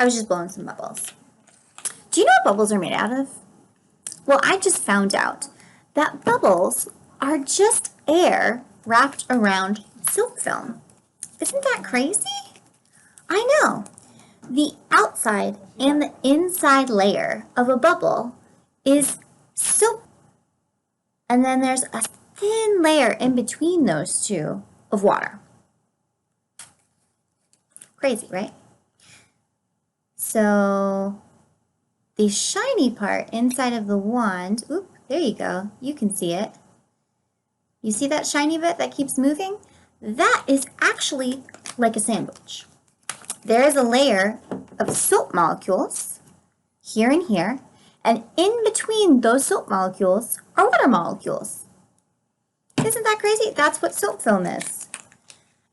I was just blowing some bubbles. Do you know what bubbles are made out of? Well, I just found out that bubbles are just air wrapped around silk film. Isn't that crazy? I know. The outside and the inside layer of a bubble is silk. And then there's a thin layer in between those two of water. Crazy, right? So the shiny part inside of the wand, oop, there you go. You can see it. You see that shiny bit that keeps moving? That is actually like a sandwich. There is a layer of soap molecules here and here, and in between those soap molecules are water molecules. Isn't that crazy? That's what soap film is.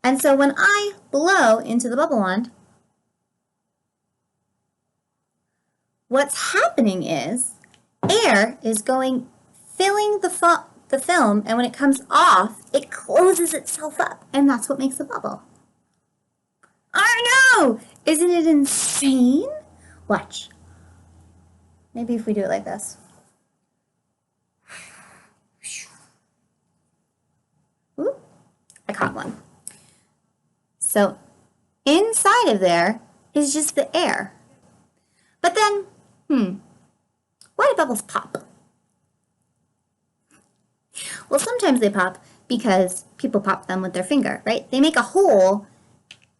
And so when I blow into the bubble wand, what's happening is air is filling the film, and when it comes off, it closes itself up, and that's what makes a bubble. I know! Isn't it insane? Watch. Maybe if we do it like this. Ooh, I caught one. So inside of there is just the air. But then, why do bubbles pop? Well, sometimes they pop because people pop them with their finger, right? They make a hole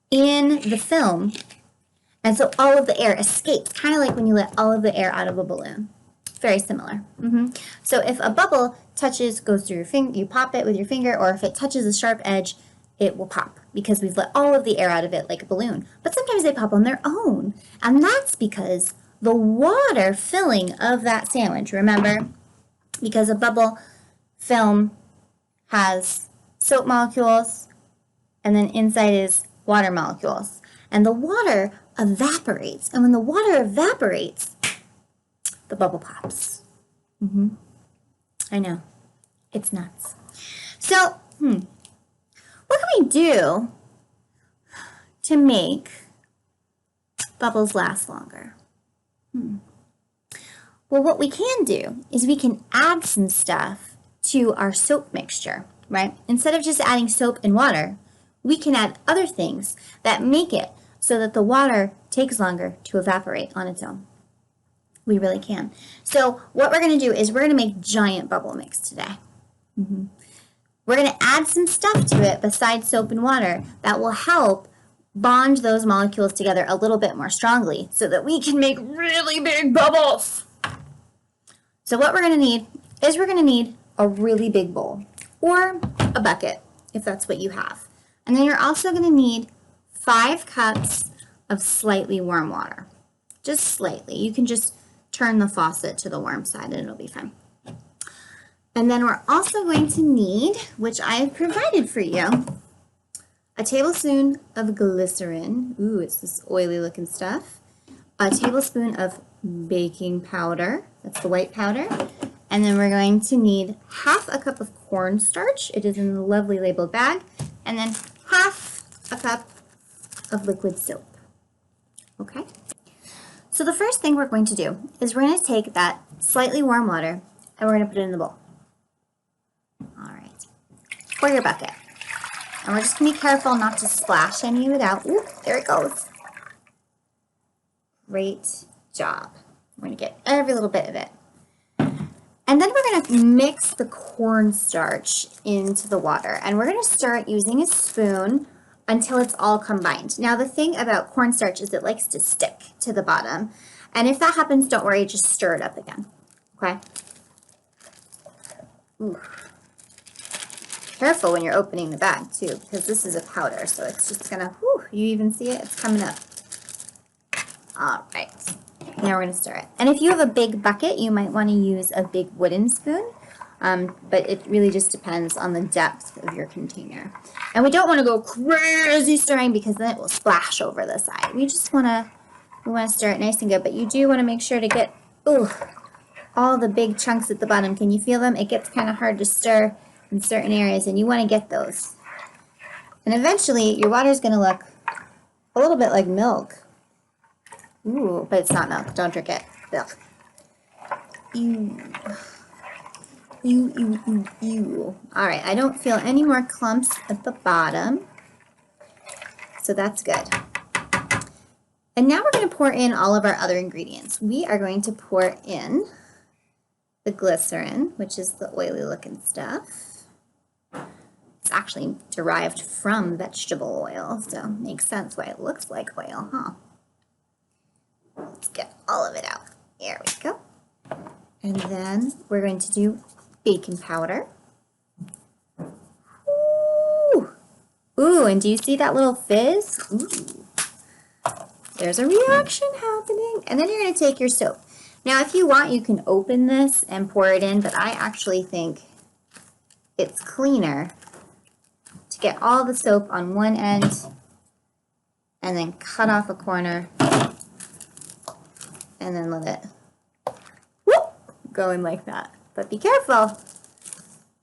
in the film, and so all of the air escapes, kind of like when you let all of the air out of a balloon. Very similar. So if a bubble goes through your finger, you pop it with your finger, or if it touches a sharp edge, it will pop because we've let all of the air out of it like a balloon. But sometimes they pop on their own, and that's because the water filling of that sandwich, remember, because a bubble film has soap molecules, and then inside is water molecules. And the water evaporates. And when the water evaporates, the bubble pops. I know. It's nuts. So, what can we do to make bubbles last longer? Well, what we can do is we can add some stuff to our soap mixture, right? Instead of just adding soap and water, we can add other things that make it so that the water takes longer to evaporate on its own. We really can. So what we're going to do is we're going to make giant bubble mix today. We're going to add some stuff to it besides soap and water that will help bond those molecules together a little bit more strongly so that we can make really big bubbles. So what we're going to need is a really big bowl or a bucket if that's what you have. And then you're also going to need 5 cups of slightly warm water. Just slightly. You can just turn the faucet to the warm side and it'll be fine. And then we're also going to need, which I have provided for you, a tablespoon of glycerin. Ooh, it's this oily looking stuff. A tablespoon of baking powder. That's the white powder. And then we're going to need half a cup of cornstarch. It is in the lovely labeled bag. And then half a cup of liquid soap. Okay? So the first thing we're going to do is we're going to take that slightly warm water and we're going to put it in the bowl. All right. Or your bucket. And we're just going to be careful not to splash any of it out. Ooh, there it goes. Great job. We're going to get every little bit of it. And then we're going to mix the cornstarch into the water. And we're going to stir it using a spoon until it's all combined. Now, the thing about cornstarch is it likes to stick to the bottom. And if that happens, don't worry, just stir it up again. Okay? Ooh. Careful when you're opening the bag, too, because this is a powder. So it's just going to, whew, you even see it? It's coming up. All right. Now we're going to stir it. And if you have a big bucket, you might want to use a big wooden spoon, but it really just depends on the depth of your container. And we don't want to go crazy stirring because then it will splash over the side. We want to stir it nice and good, but you do want to make sure to get all the big chunks at the bottom. Can you feel them? It gets kind of hard to stir in certain areas, and you want to get those. And eventually, your water is going to look a little bit like milk. Ooh, but it's not milk. Don't drink it. Ugh. Ew. Ew, ew, ew, ew. All right, I don't feel any more clumps at the bottom, so that's good. And now we're going to pour in all of our other ingredients. We are going to pour in the glycerin, which is the oily looking stuff. It's actually derived from vegetable oil, so makes sense why it looks like oil, huh? Let's get all of it out. There we go. And then we're going to do baking powder. Ooh, ooh, and do you see that little fizz? Ooh. There's a reaction happening. And then you're going to take your soap. Now, if you want, you can open this and pour it in, but I actually think it's cleaner to get all the soap on one end and then cut off a corner and then let it whoop, go in like that. But be careful.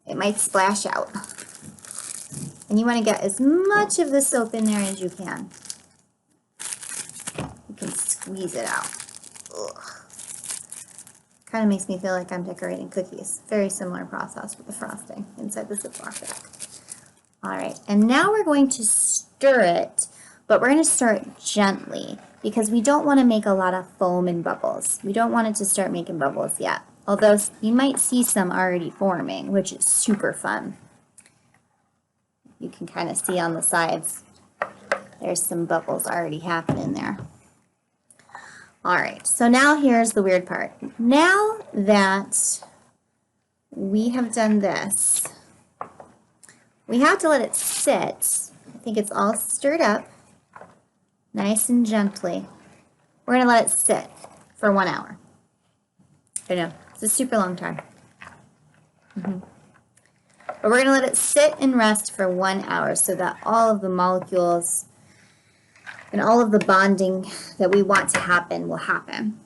It might splash out. And you want to get as much of the soap in there as you can. You can squeeze it out. Ugh. Kind of makes me feel like I'm decorating cookies. Very similar process with the frosting inside the Ziploc bag. All right, and now we're going to stir it, but we're going to stir it gently because we don't want to make a lot of foam and bubbles. We don't want it to start making bubbles yet, although you might see some already forming, which is super fun. You can kind of see on the sides, there's some bubbles already happening there. All right, so now here's the weird part. Now that we have done this, we have to let it sit. I think it's all stirred up, nice and gently. We're gonna let it sit for 1 hour. I know, it's a super long time. But we're gonna let it sit and rest for 1 hour so that all of the molecules and all of the bonding that we want to happen will happen.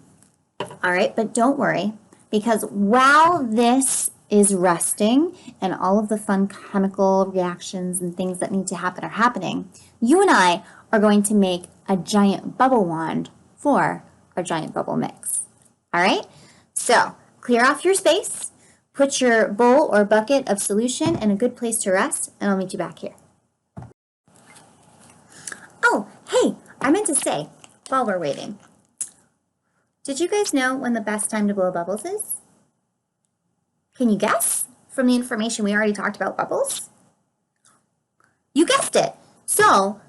All right, but don't worry, because while this is resting and all of the fun chemical reactions and things that need to happen are happening, you and I are going to make a giant bubble wand for our giant bubble mix. All right, so clear off your space, put your bowl or bucket of solution in a good place to rest, and I'll meet you back here. Oh, hey, I meant to say, while we're waiting, did you guys know when the best time to blow bubbles is? Can you guess from the information we already talked about bubbles? You guessed it. So,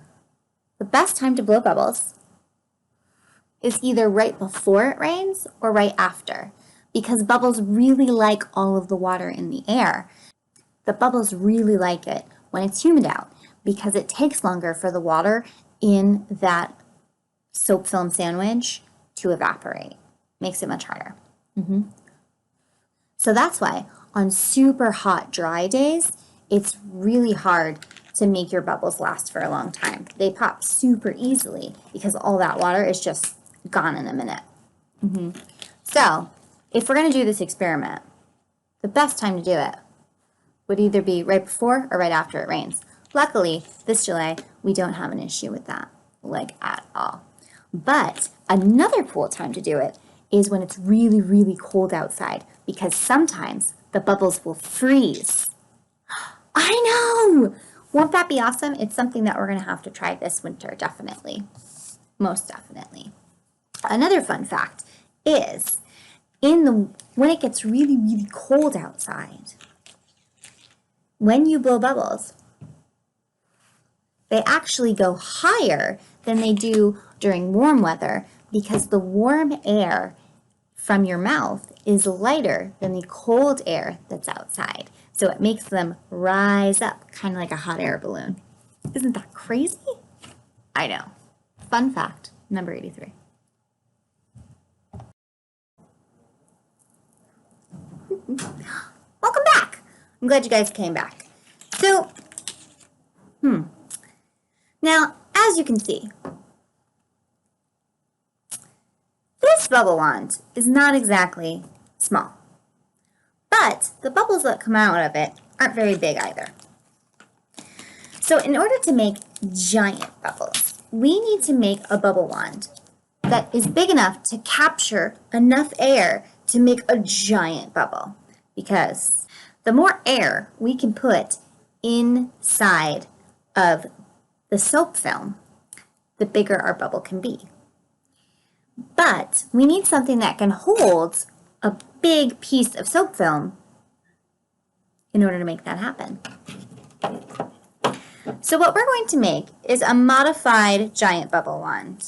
the best time to blow bubbles is either right before it rains or right after, because bubbles really like all of the water in the air. The bubbles really like it when it's humid out because it takes longer for the water in that soap film sandwich to evaporate. Makes it much harder. So that's why on super hot, dry days, it's really hard to make your bubbles last for a long time. They pop super easily because all that water is just gone in a minute. So if we're gonna do this experiment, the best time to do it would either be right before or right after it rains. Luckily, this July, we don't have an issue with that, like at all. But another cool time to do it is when it's really, really cold outside, because sometimes the bubbles will freeze. I know! Won't that be awesome? It's something that we're gonna have to try this winter, definitely. Most definitely. Another fun fact is, when it gets really, really cold outside, when you blow bubbles, they actually go higher than they do during warm weather because the warm air from your mouth is lighter than the cold air that's outside. So it makes them rise up, kind of like a hot air balloon. Isn't that crazy? I know. Fun fact, number 83. Welcome back. I'm glad you guys came back. So, now, as you can see, this bubble wand is not exactly small, but the bubbles that come out of it aren't very big either. So in order to make giant bubbles, we need to make a bubble wand that is big enough to capture enough air to make a giant bubble. Because the more air we can put inside of the soap film, the bigger our bubble can be. But we need something that can hold a big piece of soap film in order to make that happen. So what we're going to make is a modified giant bubble wand.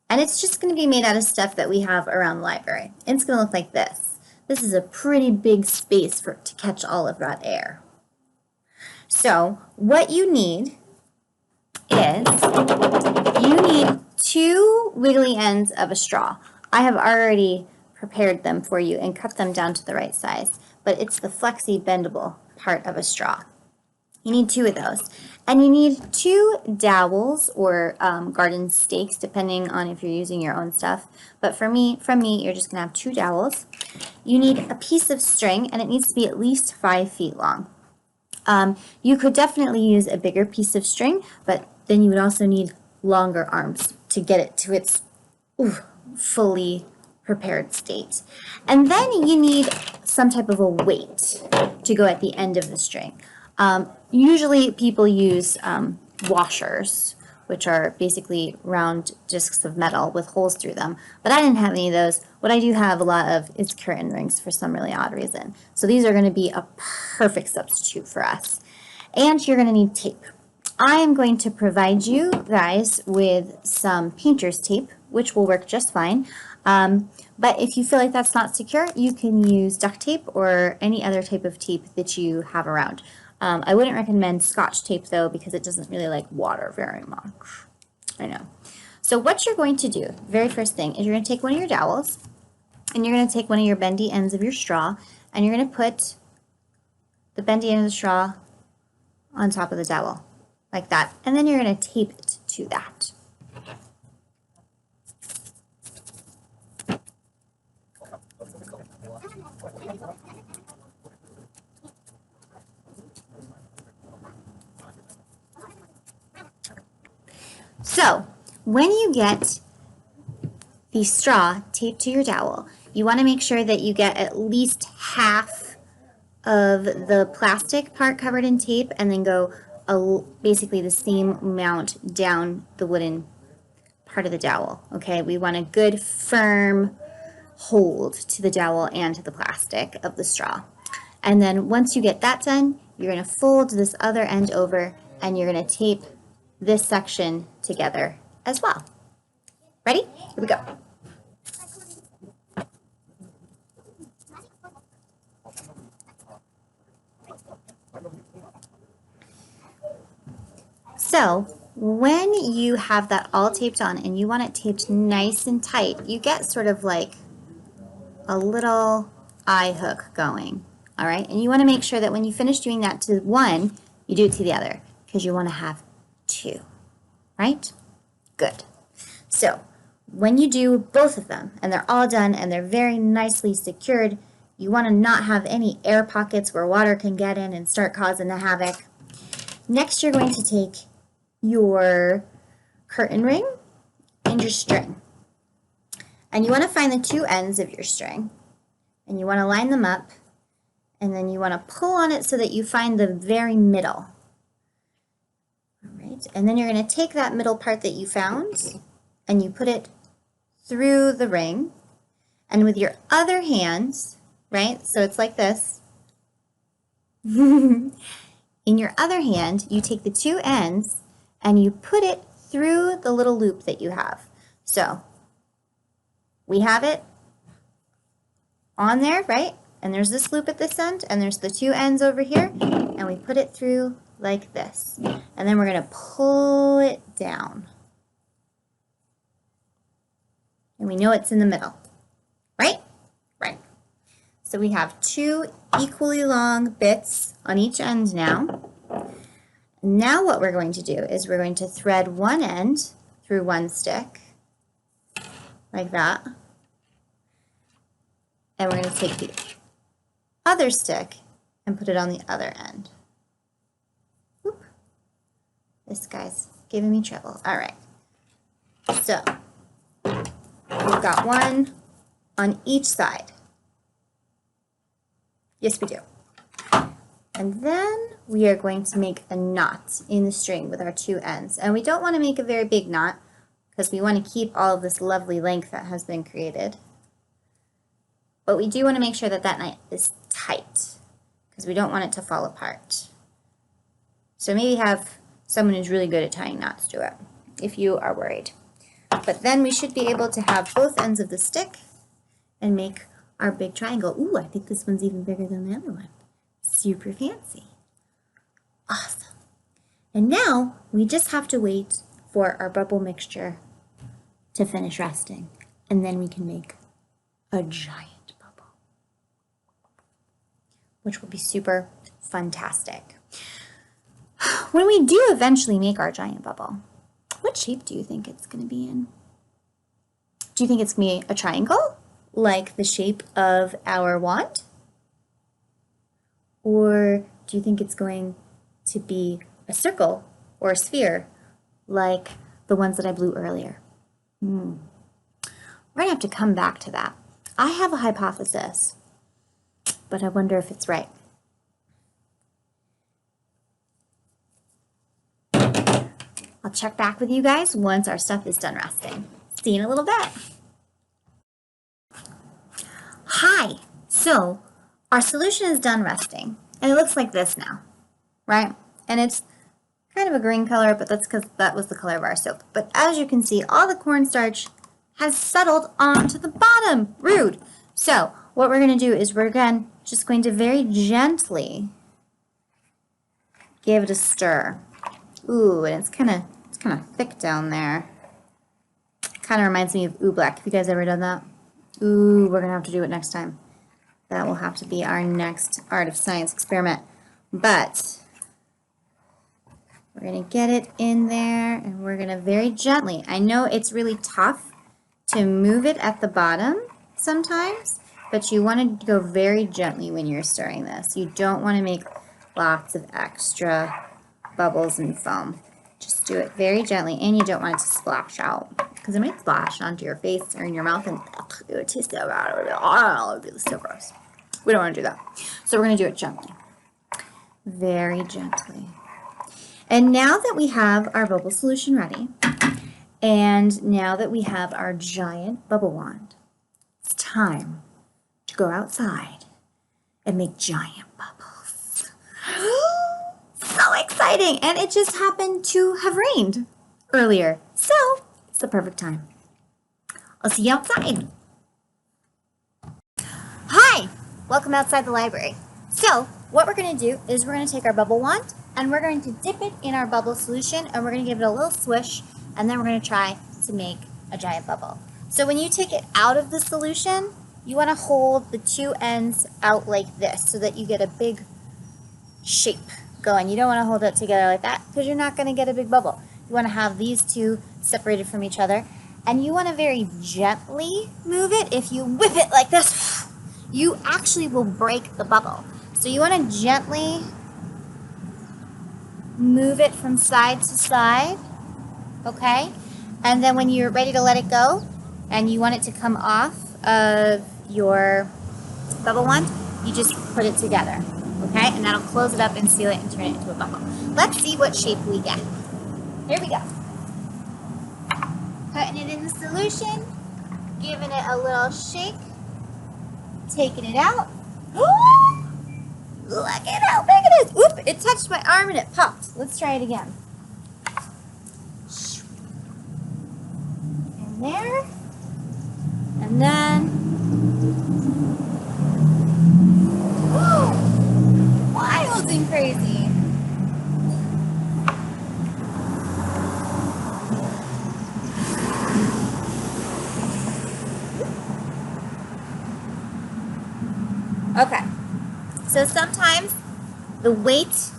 And it's just going to be made out of stuff that we have around the library. It's going to look like this. This is a pretty big space to catch all of that air. So what you need is you need 2 wiggly ends of a straw. I have already prepared them for you and cut them down to the right size, but it's the flexi bendable part of a straw. You need 2 of those. And you need 2 dowels or garden stakes, depending on if you're using your own stuff. But from me, you're just going to have 2 dowels. You need a piece of string, and it needs to be at least 5 feet long. You could definitely use a bigger piece of string, but then you would also need longer arms to get it to its fully prepared state. And then you need some type of a weight to go at the end of the string. Usually people use washers, which are basically round discs of metal with holes through them. But I didn't have any of those. What I do have a lot of is curtain rings for some really odd reason. So these are going to be a perfect substitute for us. And you're going to need tape. I am going to provide you guys with some painter's tape, which will work just fine. But if you feel like that's not secure, you can use duct tape or any other type of tape that you have around. I wouldn't recommend Scotch tape though, because it doesn't really like water very much. I know. So what you're going to do, very first thing, is you're going to take one of your dowels, and you're going to take one of your bendy ends of your straw, and you're going to put the bendy end of the straw on top of the dowel, like that. And then you're going to tape it to that. So, when you get the straw taped to your dowel, you want to make sure that you get at least half of the plastic part covered in tape, and then go basically the same amount down the wooden part of the dowel. Okay, we want a good firm hold to the dowel and to the plastic of the straw. And then once you get that done, you're going to fold this other end over, and you're going to tape this section together as well. Ready? Here we go. So when you have that all taped on and you want it taped nice and tight, you get sort of like a little eye hook going. All right, and you want to make sure that when you finish doing that to one, you do it to the other, because you want to have 2, right? Good. So when you do both of them and they're all done and they're very nicely secured, you want to not have any air pockets where water can get in and start causing the havoc. Next, you're going to take your curtain ring and your string. And you want to find the 2 ends of your string, and you want to line them up, and then you want to pull on it so that you find the very middle. All right, and then you're going to take that middle part that you found, and you put it through the ring, and with your other hand, right, so it's like this, in your other hand, you take the 2 ends, and you put it through the little loop that you have. So we have it on there, right? And there's this loop at this end, and there's the 2 ends over here, and we put it through like this. And then we're going to pull it down. And we know it's in the middle, right? Right. So we have 2 equally long bits on each end now. Now what we're going to do is we're going to thread one end through one stick, like that. And we're going to take the other stick and put it on the other end. Whoop. This guy's giving me trouble. All right. So got one on each side. Yes, we do. And then we are going to make a knot in the string with our two ends. And we don't want to make a very big knot because we want to keep all of this lovely length that has been created. But we do want to make sure that that knot is tight because we don't want it to fall apart. So maybe have someone who's really good at tying knots do it if you are worried. But then we should be able to have both ends of the stick and make our big triangle. Ooh, I think this one's even bigger than the other one. Super fancy. Awesome. And now we just have to wait for our bubble mixture to finish resting. And then we can make a giant bubble, which will be super fantastic. When we do eventually make our giant bubble, what shape do you think it's going to be in? Do you think it's going to be a triangle, like the shape of our wand? Or do you think it's going to be a circle or a sphere, like the ones that I blew earlier? We're going to have to come back to that. I have a hypothesis, but I wonder if it's right. I'll check back with you guys once our stuff is done resting. See you in a little bit. Hi, so our solution is done resting, and it looks like this now, right? And it's kind of a green color, but that's because that was the color of our soap. But as you can see, all the cornstarch has settled onto the bottom. Rude. So what we're going to do is we're again just going to very gently give it a stir. Ooh, and it's kind of thick down there. Kind of reminds me of oobleck. Have you guys ever done that? Ooh, we're going to have to do it next time. That will have to be our next art of science experiment. But we're going to get it in there, and we're going to very gently. I know it's really tough to move it at the bottom sometimes, but you want to go very gently when you're stirring this. You don't want to make lots of extra bubbles and foam. Just do it very gently, and you don't want it to splash out because it might splash onto your face or in your mouth, and it would taste so bad. It would be so gross. We don't want to do that. So we're going to do it gently, very gently. And now that we have our bubble solution ready, and now that we have our giant bubble wand, it's time to go outside and make giant bubbles. So exciting! And it just happened to have rained earlier, so it's the perfect time. I'll see you outside. Hi! Welcome outside the library. So what we're going to do is we're going to take our bubble wand and we're going to dip it in our bubble solution, and we're going to give it a little swish, and then we're going to try to make a giant bubble. So when you take it out of the solution, you want to hold the two ends out like this so that you get a big shape going. You don't want to hold it together like that because you're not going to get a big bubble. You want to have these two separated from each other, and you want to very gently move it. If you whip it like this, you actually will break the bubble. So you want to gently move it from side to side, okay? And then when you're ready to let it go and you want it to come off of your bubble wand, you just put it together, okay? And that'll close it up and seal it and turn it into a bubble. Let's see what shape we get. Here we go. Putting it in the solution, giving it a little shake, taking it out. Look at how big it is. Oop, it touched my arm and it popped. Let's try it again. And there. And then. Woo! Wild and crazy. Okay. So sometimes the weight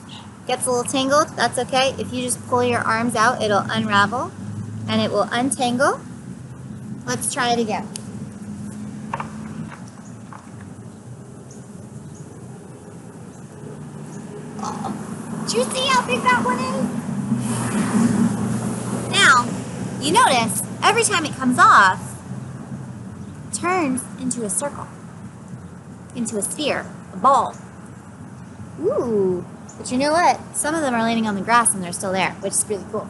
gets a little tangled. That's okay. If you just pull your arms out, it'll unravel and it will untangle. Let's try it again. Oh, do you see how big that one is? Now, you notice every time it comes off, turns into a circle, into a sphere, a ball. Ooh, but you know what? Some of them are landing on the grass and they're still there, which is really cool.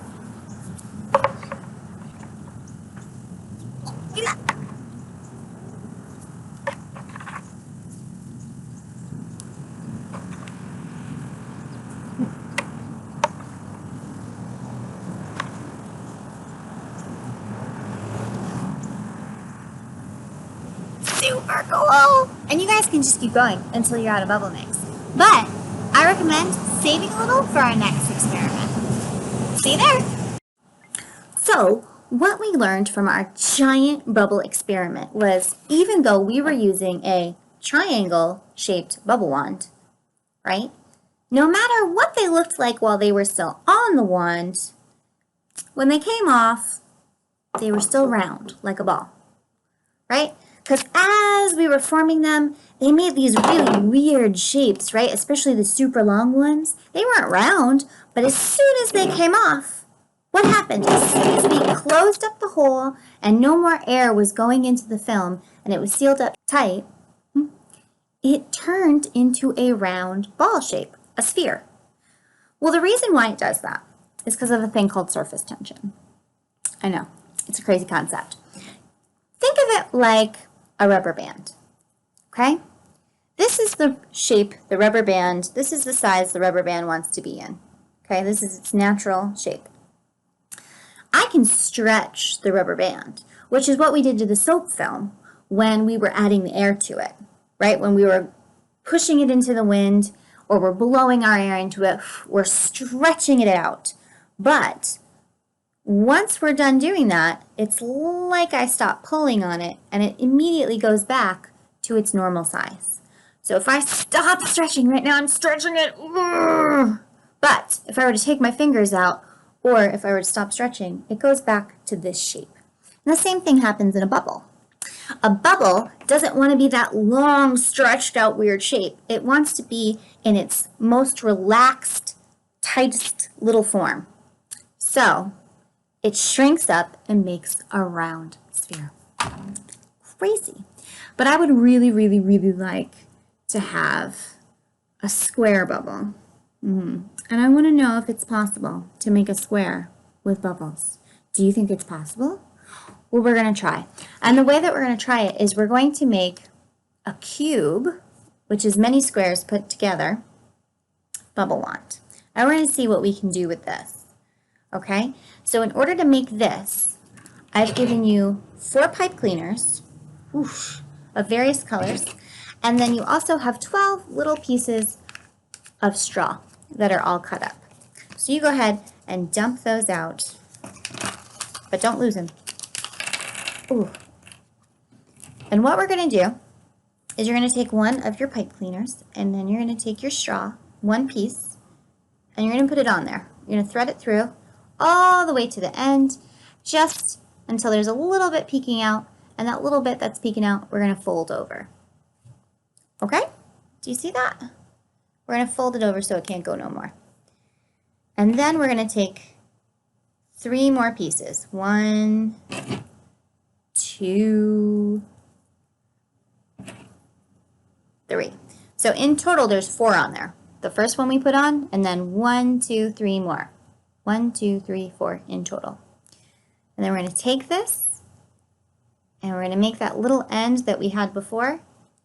Super cool! And you guys can just keep going until you're out of bubble mix. But I recommend saving a little for our next experiment. See you there! So, what we learned from our giant bubble experiment was even though we were using a triangle-shaped bubble wand, right? No matter what they looked like while they were still on the wand, when they came off, they were still round, like a ball, right? Because as we were forming them, they made these really weird shapes, right? Especially the super long ones. They weren't round, but as soon as they came off, what happened? As soon as we closed up the hole and no more air was going into the film and it was sealed up tight, it turned into a round ball shape, a sphere. Well, the reason why it does that is because of a thing called surface tension. I know, it's a crazy concept. Think of it like a rubber band, okay? This is the shape, the rubber band, this is the size the rubber band wants to be in, okay? This is its natural shape. I can stretch the rubber band, which is what we did to the soap film when we were adding the air to it, right? When we were pushing it into the wind or we're blowing our air into it, we're stretching it out. But once we're done doing that, it's like I stop pulling on it and it immediately goes back to its normal size. So if I stop stretching right now, I'm stretching it. But if I were to take my fingers out or if I were to stop stretching, it goes back to this shape. And the same thing happens in a bubble. A bubble doesn't want to be that long, stretched out, weird shape. It wants to be in its most relaxed, tightest little form. So it shrinks up and makes a round sphere. Crazy. But I would really, really, really like to have a square bubble. And I want to know if it's possible to make a square with bubbles. Do you think it's possible? Well, we're going to try. And the way that we're going to try it is we're going to make a cube, which is many squares put together, bubble wand. And we're going to see what we can do with this. Okay? So in order to make this, I've given you 4 pipe cleaners of various colors. And then you also have 12 little pieces of straw that are all cut up. So you go ahead and dump those out, but don't lose them. Ooh. And what we're going to do is you're going to take one of your pipe cleaners and then you're going to take your straw, one piece, and you're going to put it on there. You're going to thread it through all the way to the end, just until there's a little bit peeking out, and that little bit that's peeking out, we're going to fold over. Okay? Do you see that? We're going to fold it over so it can't go no more. And then we're going to take 3 more pieces. 1, 2, 3. So in total, there's 4 on there. The first one we put on, and then 1, 2, 3 more. 1, 2, 3, 4 in total. And then we're going to take this, and we're going to make that little end that we had before,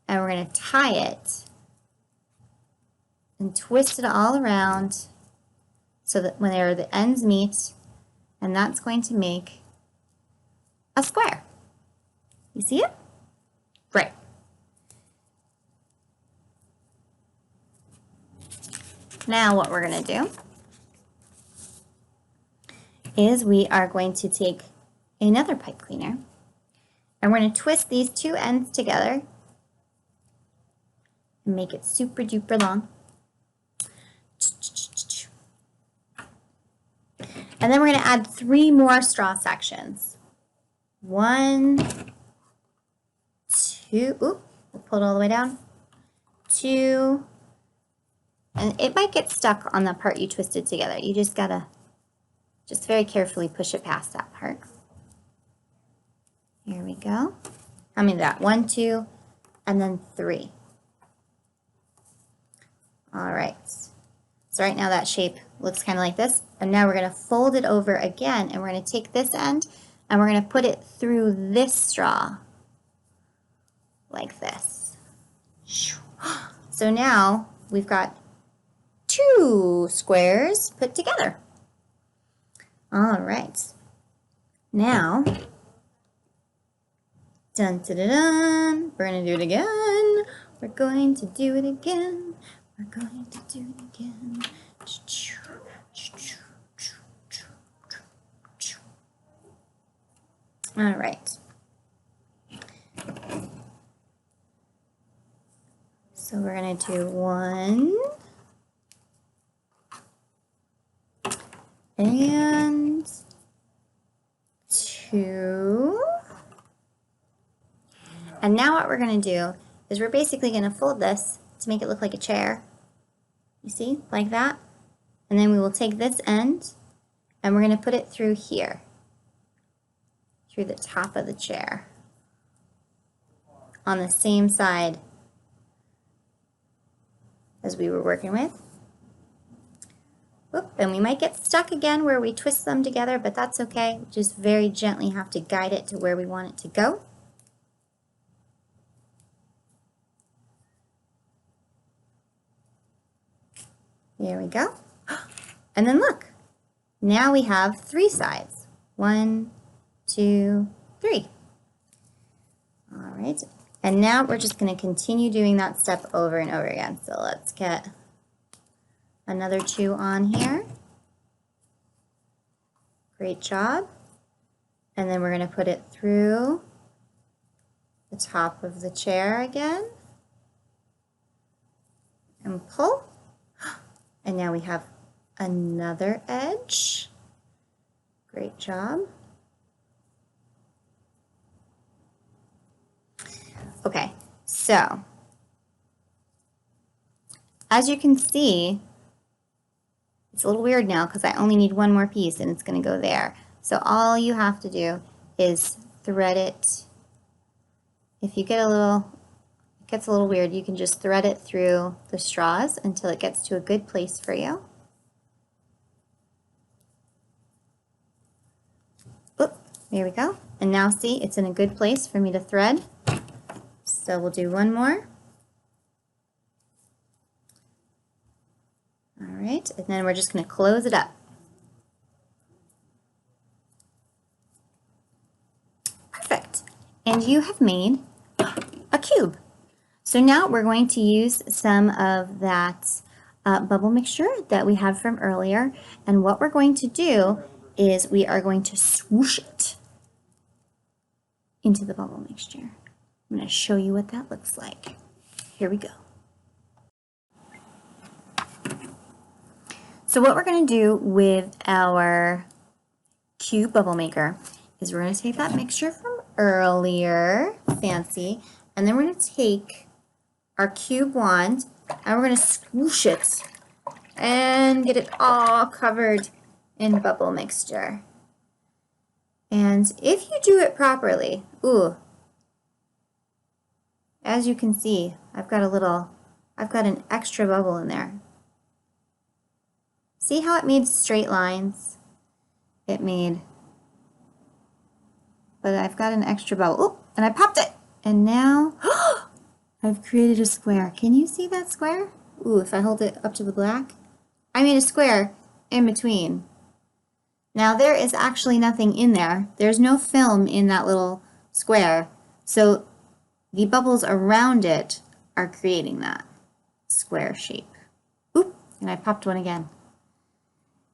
and we're going to tie it and twist it all around so that when the ends meet, and that's going to make a square. You see it? Great. Now what we're going to do is we are going to take another pipe cleaner and we're going to twist these 2 ends together and make it super duper long. And then we're going to add 3 more straw sections. 1, 2, we'll pull it all the way down. 2, and it might get stuck on the part you twisted together. You just gotta very carefully push it past that part. Here we go. How how many is that? 1, 2, and then 3. All right. So right now that shape looks kind of like this. And now we're going to fold it over again, and we're going to take this end and we're going to put it through this straw like this. So now we've got 2 squares put together. All right. Now, dun, dun, dun, dun, we're going to do it again. We're going to do it again. We're going to do it again. All right. So we're going to do 1 and 2. And now what we're going to do is we're basically going to fold this to make it look like a chair. You see, like that. And then we will take this end and we're going to put it through here, through the top of the chair, on the same side as we were working with. Oop, and we might get stuck again where we twist them together, but that's okay. Just very gently have to guide it to where we want it to go. There we go. And then look, now we have 3 sides. 1, 2, 3. All right, and now we're just going to continue doing that step over and over again. So let's get another 2 on here. Great job. And then we're going to put it through the top of the chair again. And pull. And now we have another edge. Great job. Okay, so as you can see, it's a little weird now because I only need 1 more piece and it's going to go there. So all you have to do is thread it. If you get it gets a little weird, you can just thread it through the straws until it gets to a good place for you. Oop, there we go. And now see, it's in a good place for me to thread. So we'll do 1 more. All right, and then we're just going to close it up. Perfect. And you have made a cube. So now we're going to use some of that bubble mixture that we had from earlier. And what we're going to do is we are going to swoosh it into the bubble mixture. I'm going to show you what that looks like. Here we go. So what we're going to do with our cube bubble maker is we're going to take that mixture from earlier, fancy, and then we're going to take our cube wand and we're going to swoosh it and get it all covered in bubble mixture. And if you do it properly, ooh, as you can see, I've got an extra bubble in there. See how it made straight lines? But I've got an extra bubble. Oh, and I popped it. And now, I've created a square. Can you see that square? Ooh, if I hold it up to the black, I made a square in between. Now there is actually nothing in there. There's no film in that little square. So the bubbles around it are creating that square shape. Oop, and I popped one again.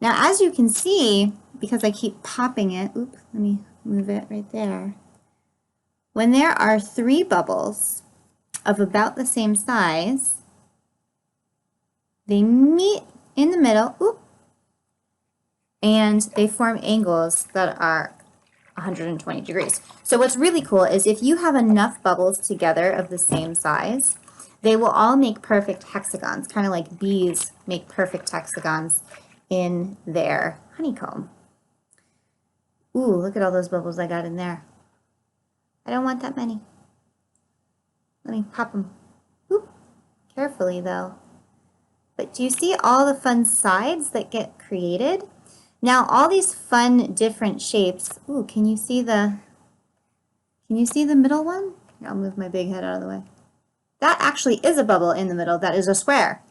Now as you can see, because I keep popping it, oop, let me move it right there. When there are 3 bubbles of about the same size, they meet in the middle, oop, and they form angles that are 120 degrees. So what's really cool is if you have enough bubbles together of the same size, they will all make perfect hexagons, kind of like bees make perfect hexagons in their honeycomb. Ooh, look at all those bubbles I got in there. I don't want that many. Let me pop them. Oop. Carefully though. But do you see all the fun sides that get created? Now all these fun different shapes. Ooh, can you see the middle one? Here, I'll move my big head out of the way. That actually is a bubble in the middle. That is a square.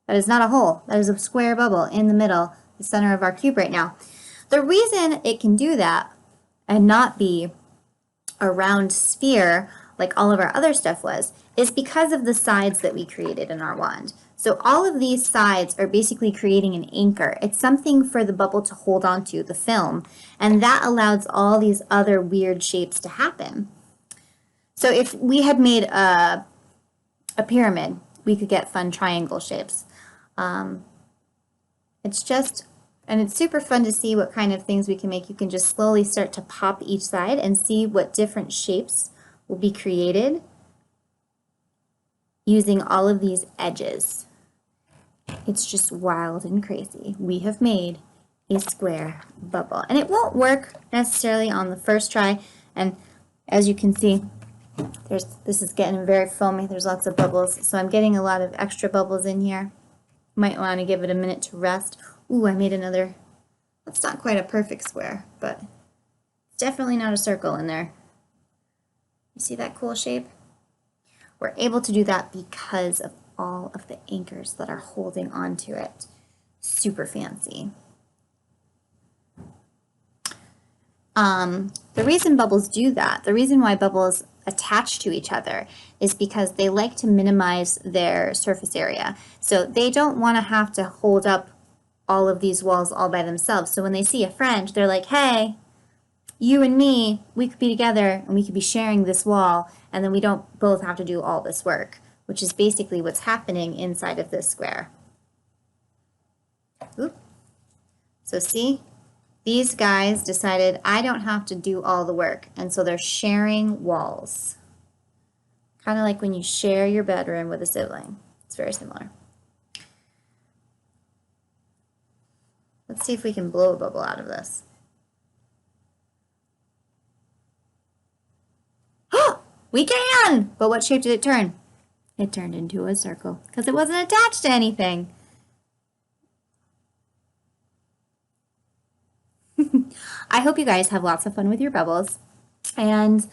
That is not a hole. That is a square bubble in the middle, the center of our cube right now. The reason it can do that and not be a round sphere like all of our other stuff was is because of the sides that we created in our wand. So all of these sides are basically creating an anchor. It's something for the bubble to hold onto, the film, and that allows all these other weird shapes to happen. So if we had made a pyramid, we could get fun triangle shapes. It's super fun to see what kind of things we can make. You can just slowly start to pop each side and see what different shapes will be created using all of these edges. It's just wild and crazy. We have made a square bubble, and it won't work necessarily on the first try. And as you can see, this is getting very filmy. There's lots of bubbles, so I'm getting a lot of extra bubbles in here. Might want to give it a minute to rest. Ooh, I made another. That's not quite a perfect square, but it's definitely not a circle in there. You see that cool shape? We're able to do that because of all of the anchors that are holding onto it. Super fancy. The reason bubbles do that, the reason why bubbles attach to each other is because they like to minimize their surface area. So they don't want to have to hold up all of these walls all by themselves. So when they see a friend, they're like, hey, you and me, we could be together and we could be sharing this wall, and then we don't both have to do all this work, which is basically what's happening inside of this square. Oop. So see, these guys decided I don't have to do all the work, and so they're sharing walls. Kind of like when you share your bedroom with a sibling. It's very similar. Let's see if we can blow a bubble out of this. We can! But what shape did it turn? It turned into a circle because it wasn't attached to anything. I hope you guys have lots of fun with your bubbles. And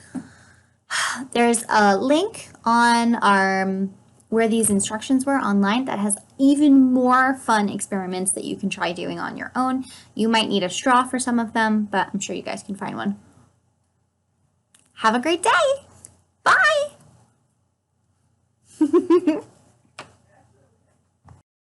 there's a link on our where these instructions were online that has even more fun experiments that you can try doing on your own. You might need a straw for some of them, but I'm sure you guys can find one. Have a great day!